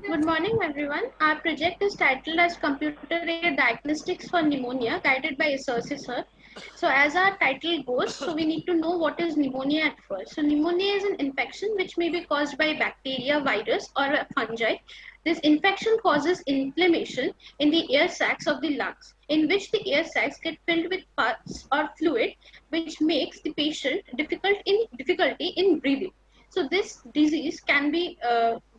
Good morning, everyone. Our project is titled as Computer-Aided Diagnostics for Pneumonia, guided by Associate Sir. So, as our title goes, we need to know what is pneumonia at first. So, pneumonia is an infection which may be caused by bacteria, virus, or a fungi. This infection causes inflammation in the air sacs of the lungs, in which the air sacs get filled with pus or fluid, which makes the patient difficulty in breathing. So this disease can be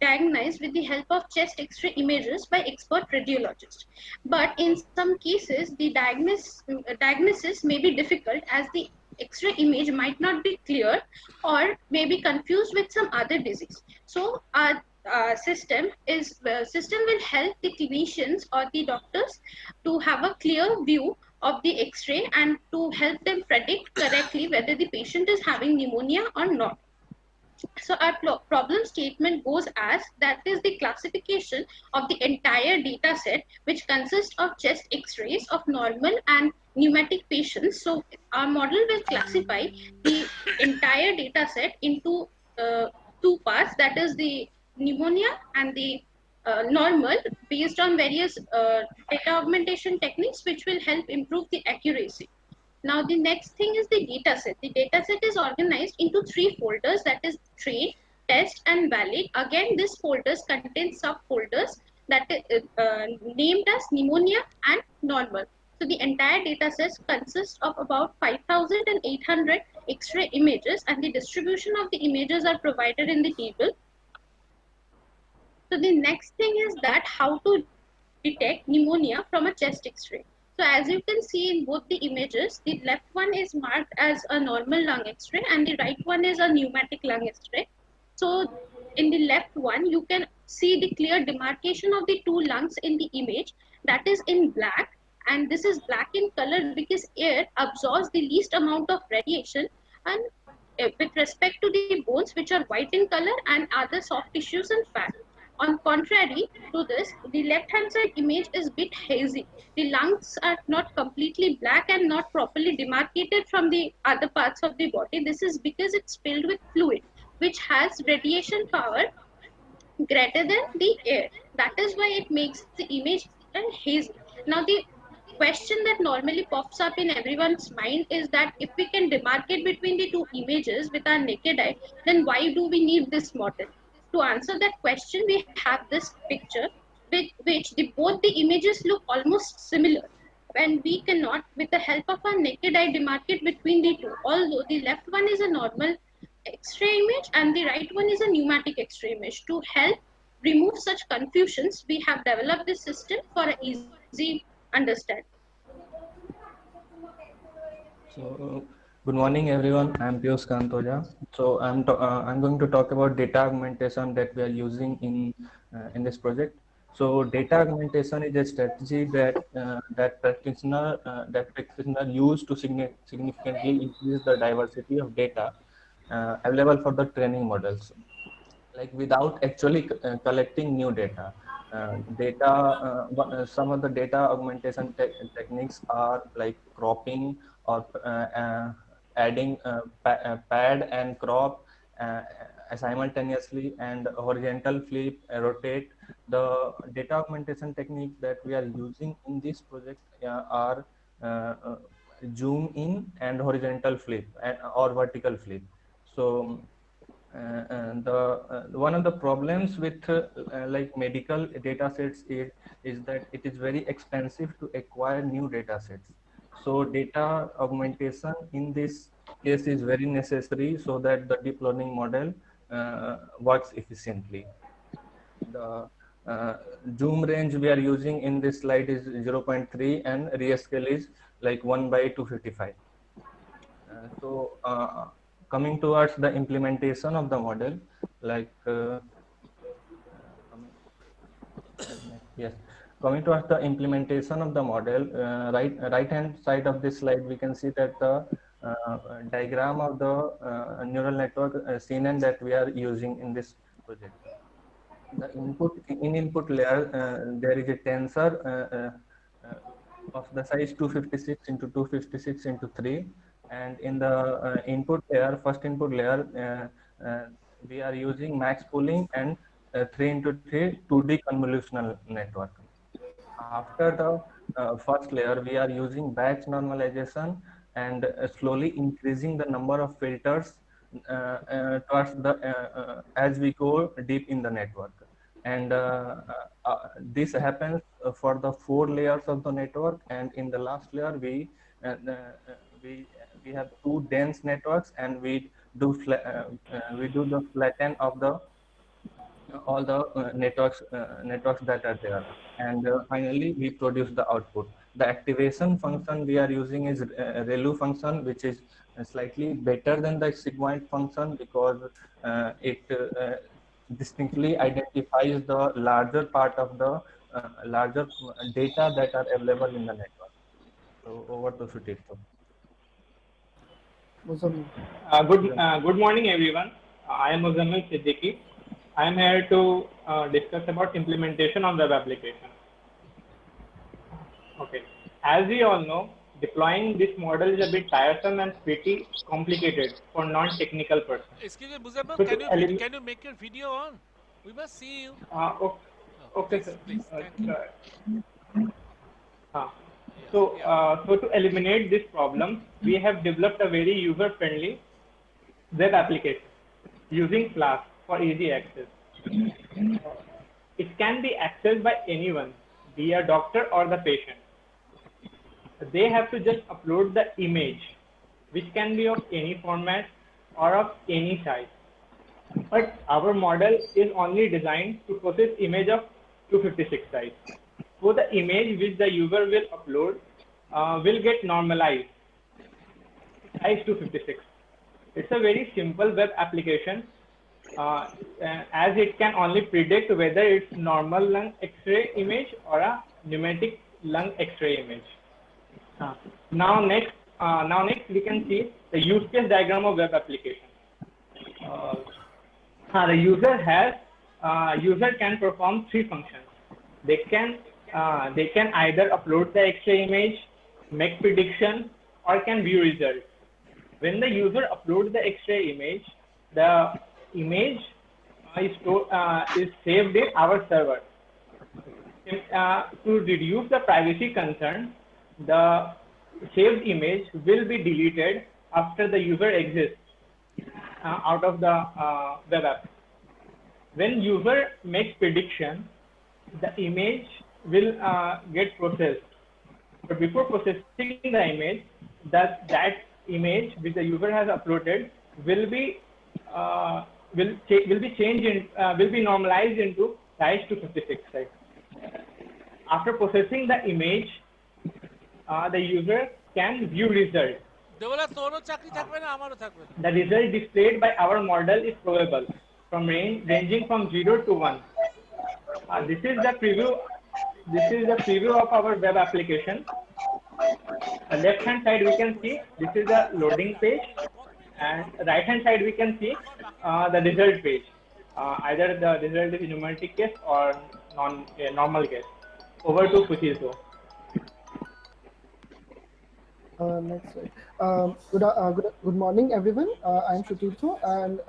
diagnosed with the help of chest X-ray images by expert radiologists. But in some cases, the diagnosis may be difficult as the X-ray image might not be clear or may be confused with some other disease. So our system will help the clinicians or the doctors to have a clear view of the X-ray and to help them predict correctly whether the patient is having pneumonia or not. So our problem statement goes as that is the classification of the entire data set, which consists of chest x-rays of normal and pneumatic patients. So our model will classify the entire data set into two parts, that is the pneumonia and the normal, based on various data augmentation techniques which will help improve the accuracy. Now the next thing is the data set. The data set is organized into three folders, that is train, test and valid. Again, this folders contain subfolders that is named as pneumonia and normal. So the entire data set consists of about 5,800 X-ray images, and the distribution of the images are provided in the table. So the next thing is that how to detect pneumonia from a chest X-ray. So as you can see in both the images, the left one is marked as a normal lung X-ray and the right one is a pneumatic lung X-ray. So in the left one, you can see the clear demarcation of the two lungs in the image, that is in black, and this is black in color because air absorbs the least amount of radiation, and with respect to the bones which are white in color and other soft tissues and fat. On contrary to this, the left hand side image is bit hazy. The lungs are not completely black and not properly demarcated from the other parts of the body. This is because it's filled with fluid which has radiation power greater than the air. That is why it makes the image hazy. Now the question that normally pops up in everyone's mind is that if we can demarcate between the two images with our naked eye, then why do we need this model? To answer that question, we have this picture with which both the images look almost similar, and we cannot, with the help of our naked eye, demarcate between the two. Although the left one is a normal X-ray image and the right one is a pneumatic X-ray image. To help remove such confusions, we have developed this system for easy understanding. So, good morning, everyone. I'm Piyush Kantoja. So, I'm going to talk about data augmentation that we are using in this project. So, data augmentation is a strategy that practitioner use to significantly increase the diversity of data available for the training models, like without actually collecting new data. Some of the data augmentation techniques are like cropping or adding pad and crop simultaneously, and horizontal flip, rotate. The data augmentation techniques that we are using in this project are uh, uh, zoom in and horizontal flip or vertical flip. So and the one of the problems with like medical data sets is that it is very expensive to acquire new data sets. So data augmentation in this case is very necessary so that the deep learning model works efficiently. The uh, zoom range we are using in this slide is 0.3 and rescale is like 1 by 255. Coming towards the implementation of the model, like coming, yes, coming towards the implementation of the model, right hand side of this slide, we can see that the diagram of the neural network CNN that we are using in this project. The input layer, there is a tensor of the size 256 into 256 into 3, and in the input layer, first input layer, we are using max pooling and 3 into 3 2D convolutional network. After the first layer, we are using batch normalization and slowly increasing the number of filters towards the as we go deep in the network. And this happens for the 4 layers of the network. And in the last layer, uh, uh, we we have two dense networks, and we do the flatten of the all the networks that are there, and finally we produce the output. The activation function we are using is ReLU function, which is slightly better than the sigmoid function, because it distinctly identifies the larger part of the larger data that are available in the network. So over to Sutito. Muzammil. Good morning, everyone. I am Muzammil Siddiqui. I am here to discuss about implementation of web application. Okay. As we all know, deploying this model is a bit tiresome and pretty complicated for non-technical persons. Excuse me, Muzammil, So can you make your video on? We must see you. okay, okay, Please, sir. please, thank you. So to eliminate this problem, we have developed a very user-friendly web application using Flask for easy access. It can be accessed by anyone, be a doctor or the patient. They have to just upload the image, which can be of any format or of any size. But our model is only designed to process image of 256 size. So the image which the user will upload will get normalized size 256. It's a very simple web application as it can only predict whether it's normal lung X-ray image or a pneumatic lung X-ray image. Now next we can see the use case diagram of web application. The user can perform three functions. They can either upload the X-ray image, make prediction, or can view results. When the user uploads the X-ray image, the image is saved in our server. To reduce the privacy concern, the saved image will be deleted after the user exits out of the web app. When user makes prediction, the image will get processed. But before processing the image, that image which the user has uploaded will be normalized into size 256 size. After processing the image, the user can view results. The result displayed by our model is probable, ranging from 0 to 1. This is the preview of our web application. Left hand side we can see this is the loading page, and right hand side we can see the result page. Either the result is numeric case or normal case. Over to Fujizo. Next slide. Good morning, everyone. I'm Shutirtho, and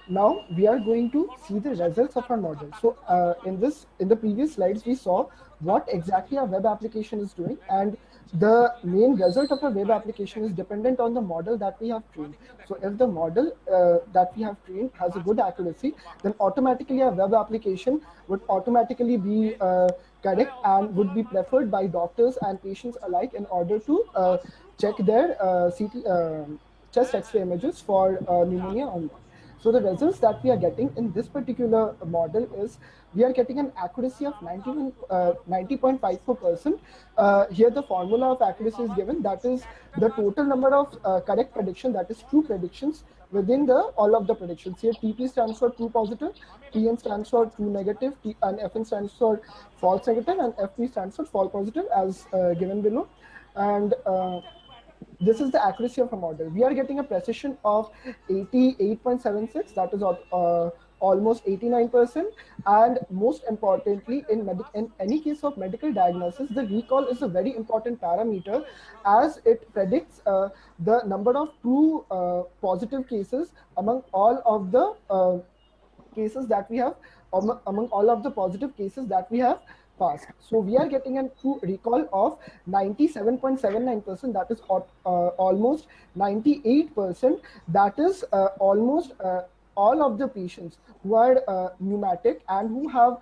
now we are going to see the results of our model. So in the previous slides, we saw what exactly our web application is doing, and the main result of a web application is dependent on the model that we have trained. So if the model that we have trained has a good accuracy, then automatically our web application would automatically be correct and would be preferred by doctors and patients alike in order to check their chest X-ray images for pneumonia or not. So the results that we are getting in this particular model is we are getting an accuracy of 90.54%. Here the formula of accuracy is given, that is the total number of correct prediction, that is true predictions within all of the predictions. Here TP stands for true positive, TN stands for true negative, and FN stands for false negative, and FP stands for false positive as given below. And this is the accuracy of a model. We are getting a precision of 88.76, that is almost 89%. And most importantly, in any case of medical diagnosis, the recall is a very important parameter as it predicts the number of true positive cases among all of the cases that we have among all of the positive cases that we have passed. So we are getting a true recall of 97.79%, that is almost 98%, that is almost all of the patients who are pneumatic and who have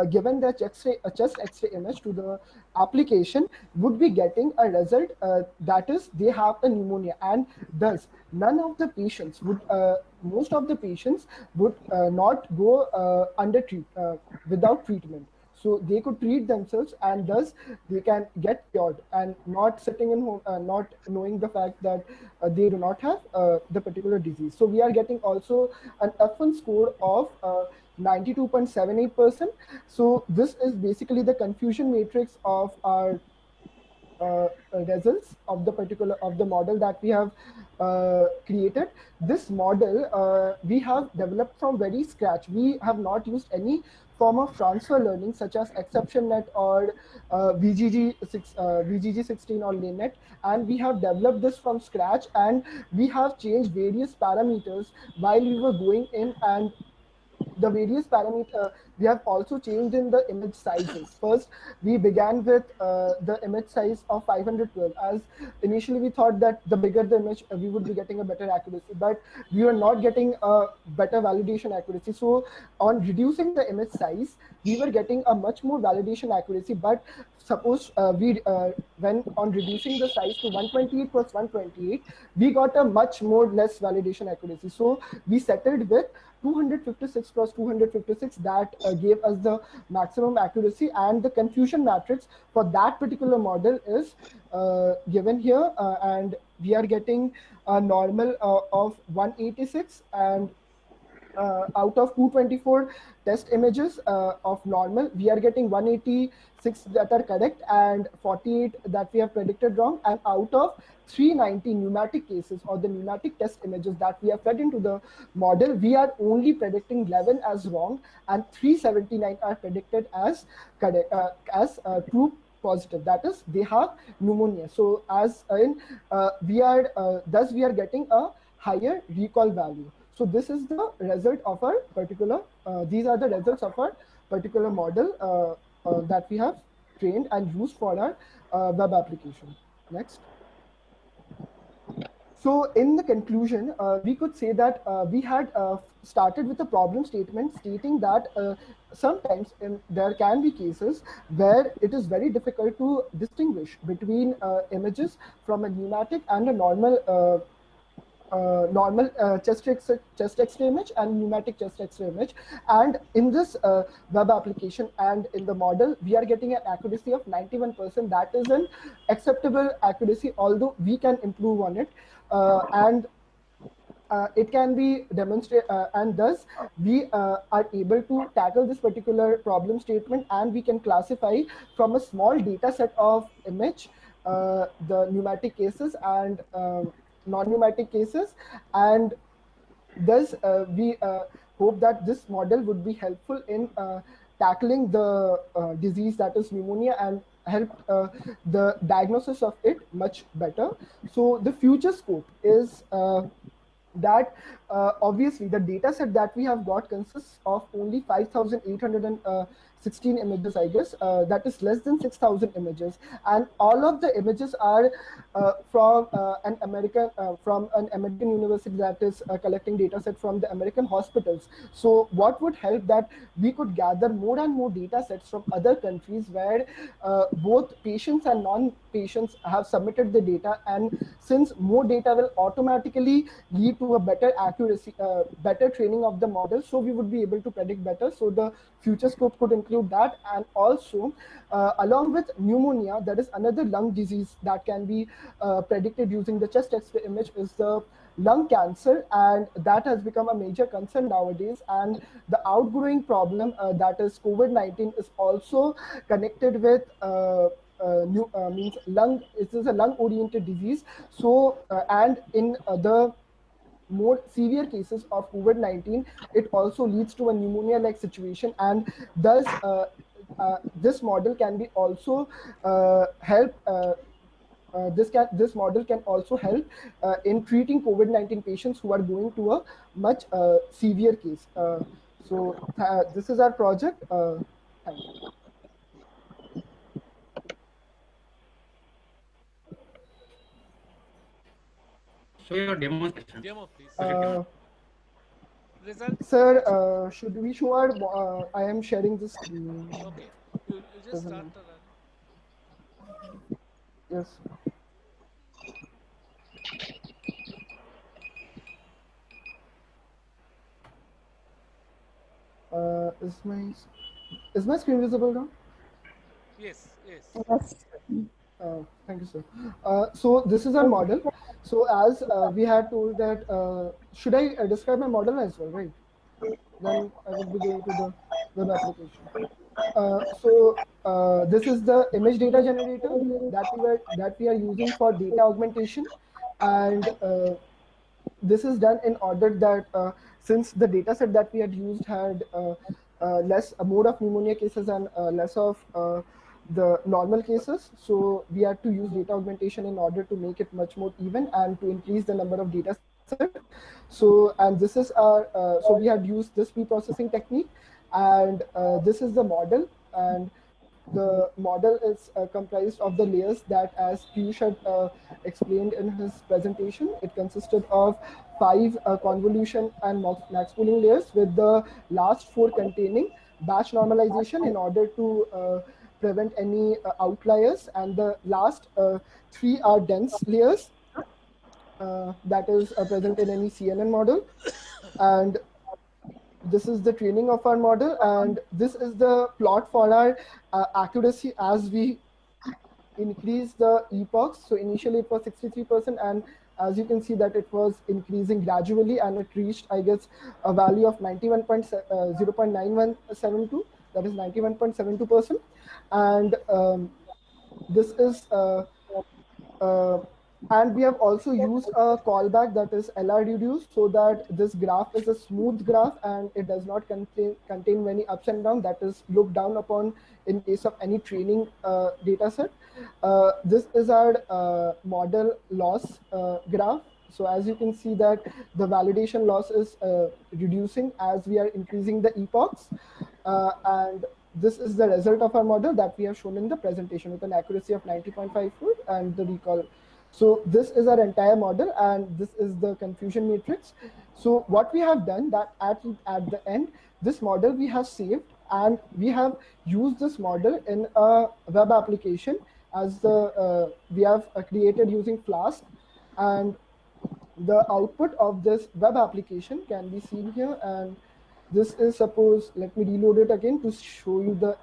given their chest X-ray image to the application would be getting a result that is they have a pneumonia, and thus none of the patients would most of the patients would not go without treatment. So they could treat themselves and thus they can get cured, and not sitting in home, not knowing the fact that they do not have the particular disease. So we are getting also an F1 score of 92.78%. So this is basically the confusion matrix of our results of the model that we have created. This model we have developed from very scratch. We have not used any form of transfer learning such as ExceptionNet or VGG16 or LaneNet, and we have developed this from scratch, and we have changed various parameters while we were going in, and the various parameters we have also changed in the image sizes. First, we began with the image size of 512, as initially we thought that the bigger the image, we would be getting a better accuracy, but we were not getting a better validation accuracy. So on reducing the image size, we were getting a much more validation accuracy. But suppose when on reducing the size to 128 plus 128, we got a much more less validation accuracy. So we settled with 256 plus 256, that gave us the maximum accuracy, and the confusion matrix for that particular model is given here, and we are getting a normal of 186, and out of 224 test images of normal, we are getting 186 that are correct and 48 that we have predicted wrong. And out of 390 pneumatic cases or the pneumatic test images that we have fed into the model, we are only predicting 11 as wrong, and 379 are predicted as correct, as true positive, that is they have pneumonia. So as in we are thus we are getting a higher recall value. So this is the result of our particular, these are the results of our particular model that we have trained and used for our web application. Next. So in the conclusion, we could say that we had started with a problem statement stating that sometimes there can be cases where it is very difficult to distinguish between images from a pneumatic and a normal chest X-ray image and pneumatic chest X-ray image. And in this web application and in the model, we are getting an accuracy of 91%. That is an acceptable accuracy, although we can improve on it. And it can be demonstrated, and thus we are able to tackle this particular problem statement, and we can classify from a small data set of image the pneumatic cases and non-pneumatic cases. And thus we hope that this model would be helpful in tackling the disease that is pneumonia and help the diagnosis of it much better. So the future scope is that obviously the data set that we have got consists of only 5,816 images, I guess. That is less than 6,000 images, and all of the images are from an American university that is collecting data set from the American hospitals. So what would help that we could gather more and more data sets from other countries where both patients and non-patients have submitted the data, and since more data will automatically lead to a better accuracy, better training of the model, so we would be able to predict better. So the future scope could include that. And also along with pneumonia, there is another lung disease that can be predicted using the chest X-ray image, is the lung cancer, and that has become a major concern nowadays. And the outgrowing problem that is COVID-19 is also connected with means lung. It is a lung oriented disease. So and in the more severe cases of COVID-19, it also leads to a pneumonia-like situation, and thus this model can be also help. This model can also help in treating COVID-19 patients who are going to a much severe case. So this is our project. Thank you. Show your demonstration. Demo, please. Sir, Result. Results. should we show our? I am sharing the screen. Okay. You just start the run. Yes. Is my screen visible now? Yes. Yes. Thank you, sir. So this is our model. So as we had told that, should I describe my model as well, right? Then I would be going to the web application. This is the image data generator that we are using for data augmentation, and this is done in order that since the data set that we had used had less more of pneumonia cases and less of the normal cases, so we had to use data augmentation in order to make it much more even and to increase the number of data set. So, and this is our so we had used this pre-processing technique, and this is the model, and the model is comprised of the layers that, as Piyush had explained in his presentation, it consisted of 5 convolution and max pooling layers, with the last 4 containing batch normalization in order to prevent any outliers, and the last 3 are dense layers that is present in any CNN model. And this is the training of our model, and this is the plot for our accuracy as we increase the epochs. So initially it was 63%, and as you can see that it was increasing gradually, and it reached, I guess, a value of 0.9172, that is 91.72%. And this is and we have also used a callback, that is LR reduce, so that this graph is a smooth graph and it does not contain many ups and downs that is looked down upon in case of any training data set. This is our model loss graph. So as you can see that the validation loss is reducing as we are increasing the epochs, and this is the result of our model that we have shown in the presentation with an accuracy of 90.54 and the recall. So this is our entire model, and this is the confusion matrix. So what we have done, that at the end, this model we have saved, and we have used this model in a web application as the we have created using Flask, and the output of this web application can be seen here. And this is, suppose, let me reload it again to show you the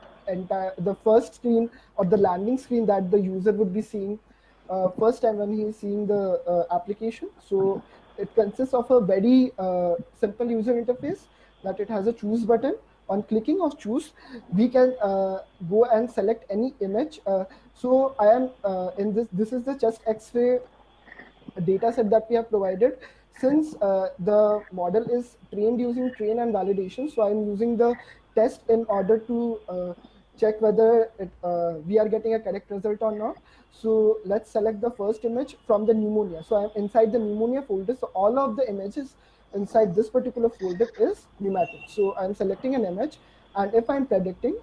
first screen or the landing screen that the user would be seeing first time when he is seeing the application. So it consists of a very simple user interface, that it has a choose button. On clicking of choose, we can go and select any image. So I am in this is the chest X-ray data set that we have provided. Since the model is trained using train and validation, so I'm using the test in order to check whether we are getting a correct result or not. So let's select the first image from the pneumonia. So I'm inside the pneumonia folder. So all of the images inside this particular folder is pneumatic. So I'm selecting an image, and if I'm predicting,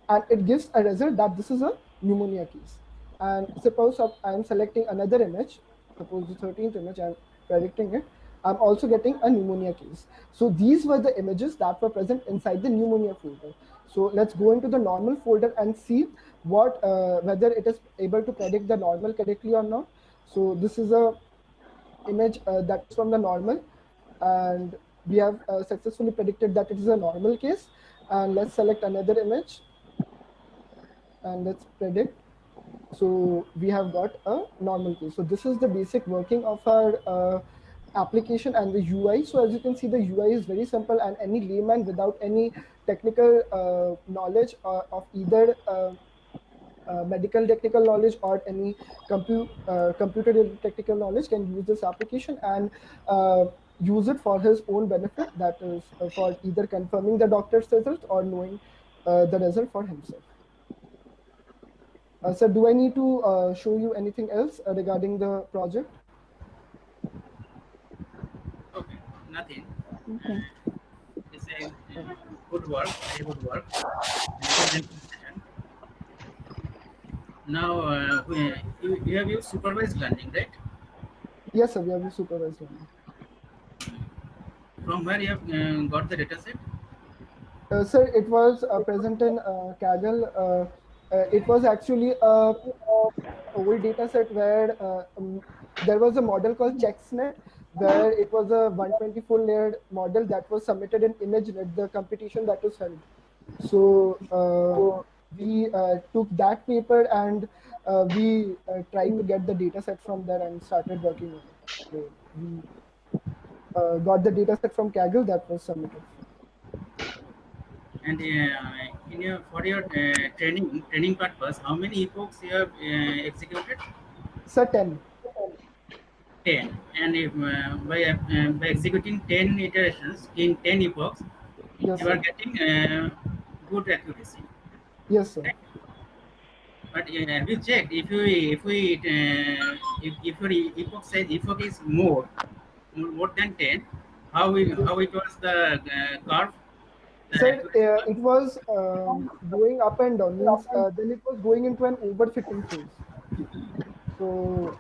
and it gives a result that this is a pneumonia case. And suppose I'm selecting another image, suppose the 13th image, I'm predicting it, I'm also getting a pneumonia case. So these were the images that were present inside the pneumonia folder. So let's go into the normal folder and see what whether it is able to predict the normal correctly or not. So this is a image that is from the normal, and we have successfully predicted that it is a normal case. And let's select another image and let's predict. So we have got a normal case. So this is the basic working of our application and the UI. So as you can see, the UI is very simple, and any layman without any technical knowledge of either medical technical knowledge or any computer technical knowledge can use this application and use it for his own benefit, that is for either confirming the doctor's result or knowing the result for himself. Sir, do I need to show you anything else regarding the project? Okay, nothing. Okay. Good work, very good work. Thank you, demonstration. Now, you have used supervised learning, right? Yes, sir, we have used supervised learning. From where you have got the data set? Sir, it was present in Kaggle. It was actually a old data set where there was a model called ChecksNet, where it was a 124 layered model that was submitted in ImageNet, the competition that was held. So we took that paper and we tried to get the data set from there and started working on it. So we got the data set from Kaggle that was submitted. And in your for your training purpose, how many epochs you have executed? Sir, 10. 10. And if, by executing 10 iterations in 10 epochs, Yes, you are sir. getting good accuracy. Yes, sir. Right? But have you checked if your epoch is more than 10, how it was the curve? The Sir, accuracy curve? it was going up and down. Means then it was going into an overfitting phase. So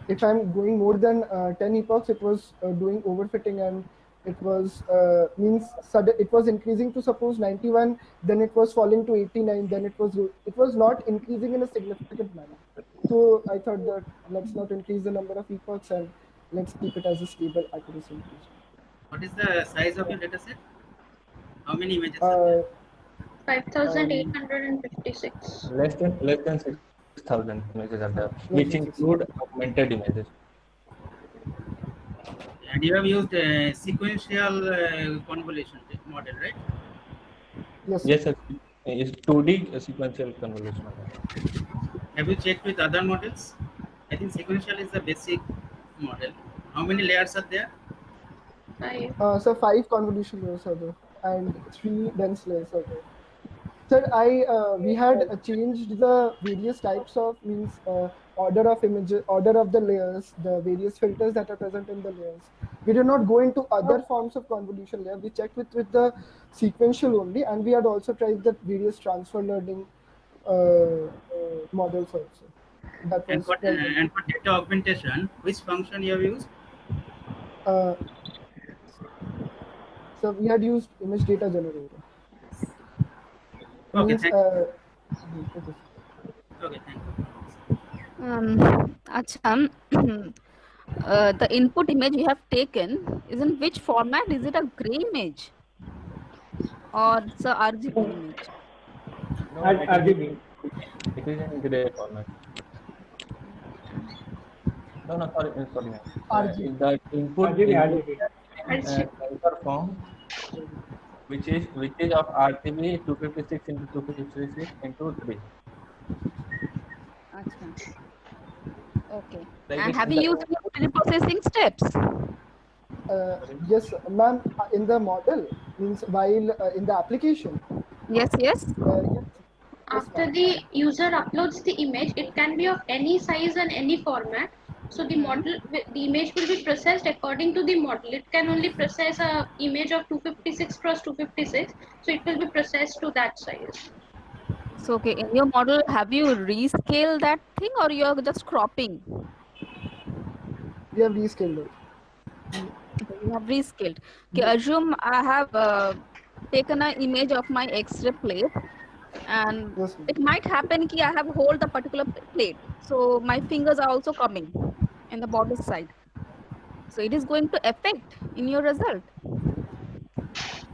if I'm going more than 10 epochs, it was doing overfitting, and it was means sudden. It was increasing to suppose 91, then it was falling to 89, then it was not increasing in a significant manner. So I thought that let's not increase the number of epochs and let's keep it as a stable accuracy increase. What is the size of your data set? How many images are there? Uh, 5,856. Less than 6,000 images are there, which less than include 6,000. augmented images. And you have used a sequential convolution model, right? Yes, sir. Yes, sir. It's 2D sequential convolutional model. Have you checked with other models? I think sequential is the basic model. How many layers are there? 5. So 5 convolution layers are there and 3 dense layers are there. Sir, we had changed the various types of means order of images, order of the layers, the various filters that are present in the layers. We did not go into other forms of convolution layer. We checked with the sequential only, and we had also tried the various transfer learning models also. That And was tried. for data augmentation, which function you have used? Uh, so we had used image data generator. Okay, Means thank okay. Okay, thank you. Acha, the input image you have taken is in which format? Is it a gray image or it's a RGB image? No, RGB. it is in gray format. No, sorry, ma'am. RGB. The input RGB. transfer form, which is of RGB 256 into 256 into 3. Acha. Okay. Like And in have the, you used any processing steps? Yes, ma'am. In the model means while in the application. Yes, yes. Yes, After ma'am. the user uploads the image, it can be of any size and any format. So the the image will be processed according to the model. It can only process a image of 256 cross 256. So it will be processed to that size. So, okay, in your model, have you rescaled that thing or you're just cropping? We have rescaled it. Okay, you have rescaled. Okay, assume I have taken an image of my X-ray plate, and Yes, ma'am. it might happen that I have hold the particular plate. So my fingers are also coming in the border side. So it is going to affect in your result.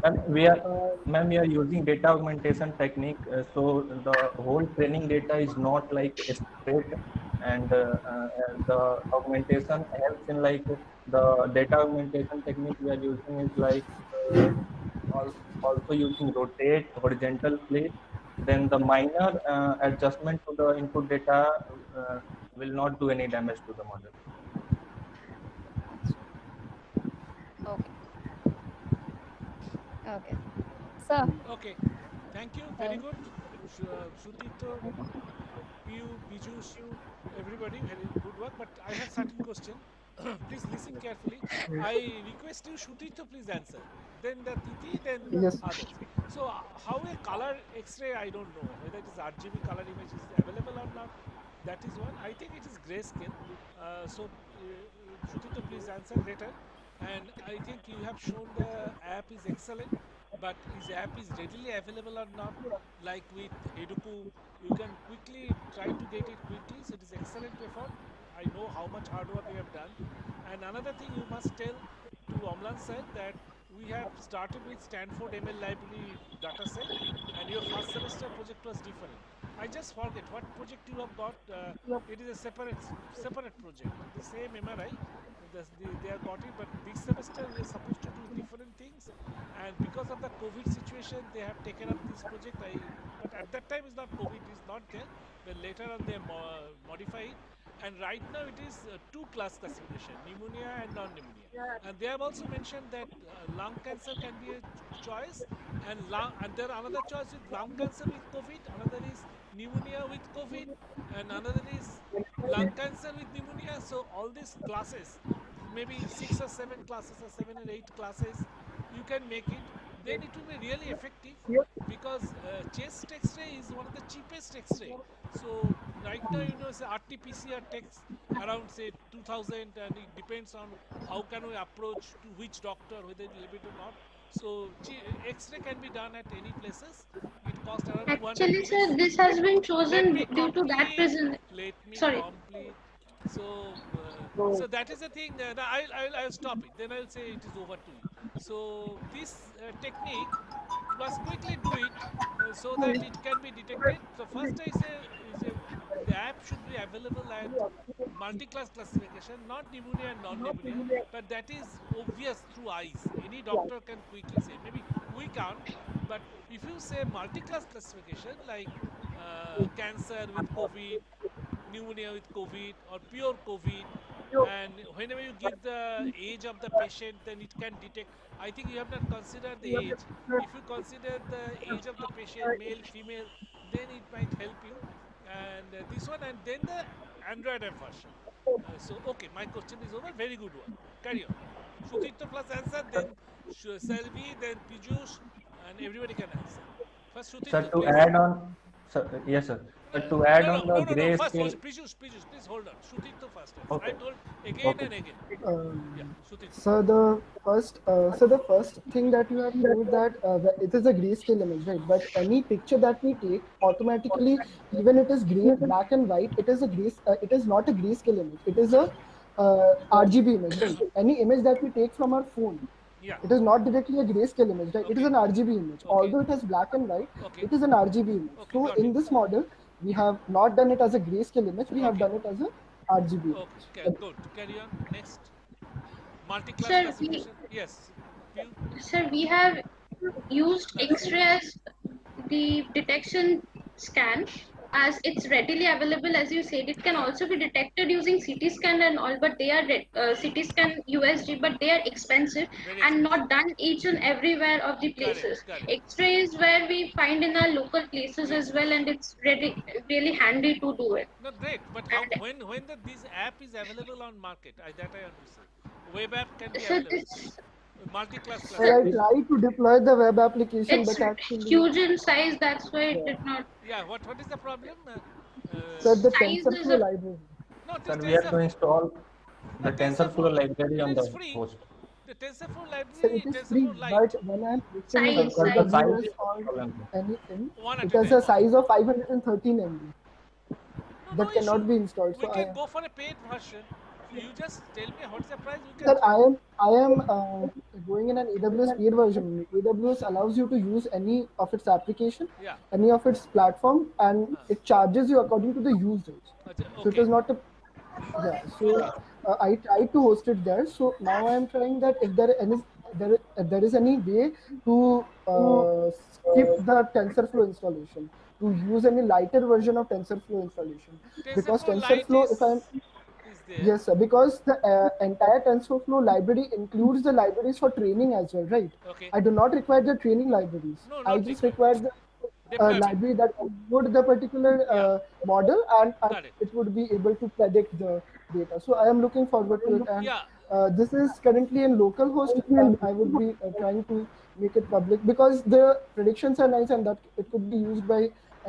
ma'am, we are using data augmentation technique. So the whole training data is not like straight, and the augmentation helps in like the data augmentation technique we are using is like also using rotate, horizontal flip. Then the minor adjustment to the input data will not do any damage to the model. Okay. Okay. Sir. Okay, thank you. Very good. Sutito, Piyu, Piju, everybody, very good work. But I have certain question. please listen carefully. I request you, Shutito, please answer. Then the Titi, then Yes. others. So, how a color X-ray, I don't know whether it is RGB color image is available or not. That is one. I think it is grayscale. Shutito, please answer later. And I think you have shown the app is excellent, but is app is readily available or not? Like with Heduku, you can quickly try to get it quickly. So it is excellent effort. I know how much hard work you have done. And another thing you must tell to Omlan sir that we have started with Stanford ML library dataset, and your first semester project was different. I just forget what project you have got. It is a separate project. The same MRI, they have got it, but this semester we are supposed to do different things, and because of the COVID situation, they have taken up this project. But at that time, it's not COVID is not there. But later on, they modify it, and right now it is two class classification: pneumonia and non-pneumonia. And they have also mentioned that lung cancer can be a choice, and there are another choice with lung cancer with COVID, another is pneumonia with COVID, and another is lung cancer with pneumonia. So all these classes, maybe 6 or 7 classes or 7 or 8 classes, you can make it. Then it will be really effective because chest X-ray is one of the cheapest X-ray. So right now, say RT-PCR takes around say 2,000, and it depends on how can we approach to which doctor, whether it will be or not. So X-ray can be done at any places. It costs around 200 Actually, rupees. sir, this has been Let chosen me due to that complete. reason. Let me Sorry. complete. So that is the thing. I'll stop it. Then I'll say it is over to you. So this technique, you must quickly do it so that it can be detected. So first I say the app should be available at multi-class classification, not pneumonia and non-pneumonia, but that is obvious through eyes. Any doctor can quickly say. Maybe we can't, but if you say multi-class classification like cancer with COVID, pneumonia with COVID, or pure COVID, and whenever you give the age of the patient, then it can detect. I think you have not considered the age. If you consider the age of the patient, male, female, then it might help you. And this one, and then the Android app version. Okay, my question is over. Very good one. Carry on. Sudhitya plus answer, then Selvi, then Piyush, and everybody can answer. First, Sir, Sudhitya, to please. add on, sir, yes, sir. Sir, to add on the No. First, grayscale. Piyush, please hold on. Sudhitya first answer. I Okay. told again Okay. and again. Yeah, Sudhitya. So the first thing that you have told that it is a grayscale image, right? But any picture that we take, automatically, even it is black and white, it is it is not a grayscale image. It is a RGB image, right? Any image that we take from our phone, Yeah. it is not directly a grayscale image, right? It is Okay. an RGB image. Okay. Although it has black and white, Okay. it is an RGB image. Okay, So got in it. this model, we have not done it as a grayscale image. We have Okay. done it as a RGB Okay, image. good. Carry on. Next. Multi-class Sir, classification. Yes. Piyu? we have used X-ray as the detection scan, as it's readily available. As you said, it can also be detected using CT scan and all, but they are CT scan USG, but they are expensive Very and expensive. not done each and everywhere of the places. Correct. X-ray is where we find in our local places as well, and it's really handy to do it. No, great. But how And when this app is available on market? That I want to say. Web app can be so available. this Multi-class Well, I classification. tried to deploy the web application, it's but actually, huge in size. That's why it yeah, did not. Yeah. What is the problem? so the Size is TensorFlow a library. No, Sir, this we have to install the TensorFlow library no, on it's the free. host. The TensorFlow So library, it is free, TensorFlow Lite, but when I'm size. pushing it Sir, inside the size AWS is or the problem. anything, one at it a has a time. size of 513 MB No that cannot issue. be installed. We So can go for a paid version. You just tell me what's the price. We can sir, check. I am going in an AWS paid version. AWS allows you to use any of its application, Yeah. any of its platform, and Huh. it charges you according to the usage. So it Okay. is not a yeah. So I tried to host it there. So now I am trying that if there is any way to skip the TensorFlow installation, to use any lighter version of TensorFlow installation, because TensorFlow Lite TensorFlow, if I'm is there. yes, sir, because the entire TensorFlow library includes the libraries for training as well, right? Okay. I do not require the training libraries. No, I not just required. require the Deployment. library that would the particular Yeah. model, and Correct. it would be able to predict the data. So I am looking forward to it, and Yeah, this is currently in localhost, and I would be trying to make it public because the predictions are nice, and that it could be used by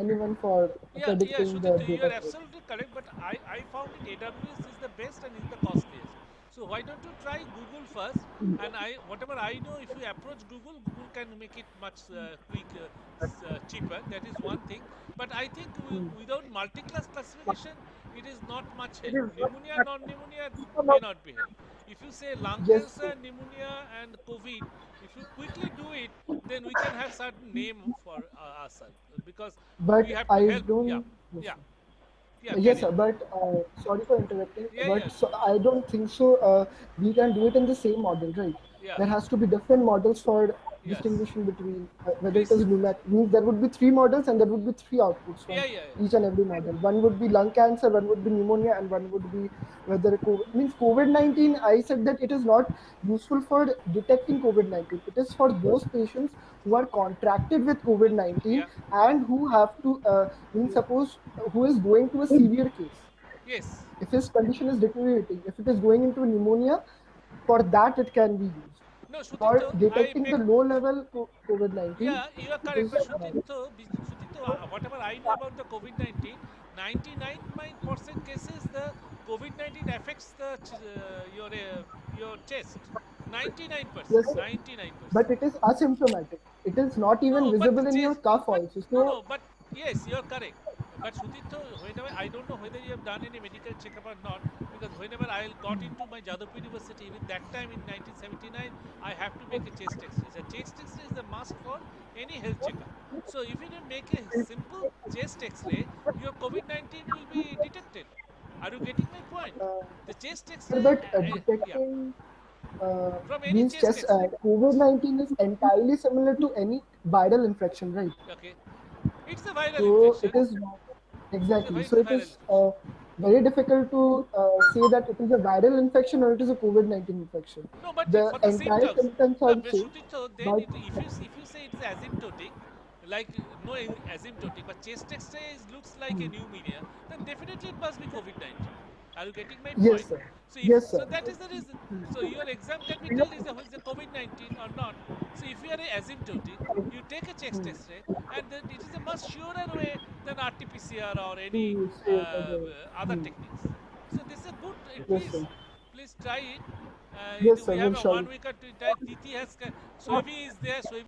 anyone for yeah, predicting the Shudit, you are data. absolutely correct, but I found it AWS is the best and is the costliest. So why don't you try Google first? And whatever I know, if you approach Google, Google can make it much cheaper. That is one thing. But I think without multi-class classification, it is not much help. Pneumonia, non-pneumonia may not be help. If you say lung Yes, cancer, pneumonia, and COVID, if you quickly do it, then we can have certain name for ourselves because we but have to I help. Yeah, don't. Yes, yeah, sir. yeah. Yes, Carry sir, on. but sorry for interrupting, Yeah, but yeah, so I don't think so. We can do it in the same model, right? yeah. There has to be different models for Yes. distinguishing between whether it is Please. pneumatic. Means there would be three models and there would be three outputs Yeah, from yeah, yeah. each and every model. One would be lung cancer, one would be pneumonia, and one would be whether COVID means COVID-19. I said that it is not useful for detecting COVID-19. It is for those patients who are contracted with COVID-19 Yeah. and who have to means suppose who is going to a severe case Yes. if his condition is deteriorating, if it is going into pneumonia, for that it can be used. No, For Shutito, I detecting beg. the low level COVID 19, Yeah, you are it correct. is But Shutito, whatever I know about the COVID 19, 99% cases the COVID 19 affects the your chest. 99%. yes, sir. But 99%. it is asymptomatic. It is not even No, but visible in your cough but also. no, So, no, but yes, you're correct. But Sudipto, whenever I don't know whether you have done any medical checkup or not, because whenever I got into my Jadavpur University, even that time in 1979, I have to make a chest X-ray. The chest X-ray is the must for any health checkup. So if you don't make a simple chest X-ray, your COVID-19 will be detected. Are you getting my point? uh, The chest sir, X-ray, but yeah, detecting from any means chest just X-ray. COVID 19 is entirely similar to any viral infection, right? Okay, it's a viral So it infection. is not exactly. It's So a it viral is infection. very difficult to say that it is a viral infection or it is a COVID 19 infection. No, but The for the entire symptoms, symptoms no, are the but same, Shruti, then but if you say it's asymptotic, like no asymptotic, but chest X-ray looks like a pneumonia, then definitely it must be COVID-19. Are you getting my yes, point? sir. So Yes, so sir. that is the reason. So your exam can be told is a COVID-19 or not. So if you are asymptotic, you take a chest X-ray, and then it is a much surer way than RT-PCR or any To say it as a other techniques. So this is a good. yes, sir. Please try it. Yes, We sir. have Will a one surely. week to try. Titi has Soivi is there. Soivi